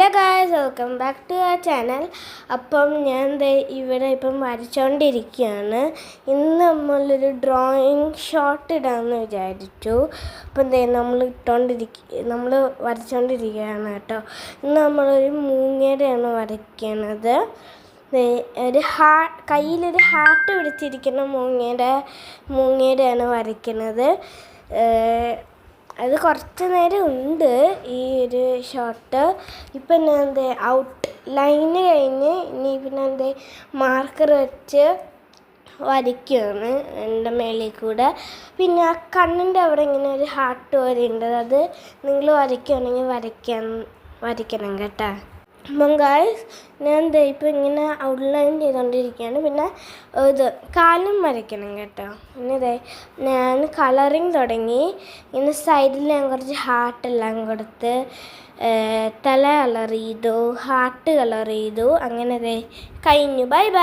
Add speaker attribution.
Speaker 1: Hello guys, welcome back to a channel. അപ്പം ഞാൻ ഇവിടെ ഇപ്പം വരച്ചുകൊണ്ടിരിക്കുകയാണ്. ഇന്ന് നമ്മളൊരു ഡ്രോയിങ് ഷോട്ട് ഇടാമെന്ന് വിചാരിച്ചു. അപ്പം നമ്മൾ വരച്ചുകൊണ്ടിരിക്കുകയാണ് കേട്ടോ. ഇന്ന് നമ്മളൊരു മൂങ്ങയുടെയാണ് വരയ്ക്കണത്. ഒരു കയ്യിലൊരു ഹാർട്ട് പിടിച്ചിരിക്കുന്ന മൂങ്ങയുടെയാണ് വരയ്ക്കുന്നത്. അത് കുറച്ച് നേരം ഉണ്ട് ഈ ഒരു ഷോട്ട്. ഇപ്പം ഞാൻ ഔട്ട് ലൈന് കഴിഞ്ഞ് ഇനി പിന്നെ മാർക്കർ വെച്ച് വരയ്ക്കുകയാണ് എൻ്റെ മേളിൽ കൂടെ. പിന്നെ ആ കണ്ണിൻ്റെ അവിടെ ഇങ്ങനെ ഒരു ഹാർട്ട് പോലെ ഉണ്ട്. അത് നിങ്ങൾ വരയ്ക്കുകയാണെങ്കിൽ വരയ്ക്കണം കേട്ടോ. അപ്പം ഗായ്സ്, ഞാൻ ഇപ്പോൾ ഇങ്ങനെ ഔട്ട്ലൈൻ ചെയ്തുകൊണ്ടിരിക്കുകയാണ്. പിന്നെ കാലും വരയ്ക്കണം കേട്ടോ. പിന്നെ ഞാൻ കളറിങ് തുടങ്ങി. ഇന്ന് സൈഡിൽ ഞാൻ കുറച്ച് ഹാർട്ടെല്ലാം കൊടുത്ത് തല കളർ ചെയ്തു, ഹാർട്ട് കളർ ചെയ്തു. അങ്ങനെ കഴിഞ്ഞു. Bye bye.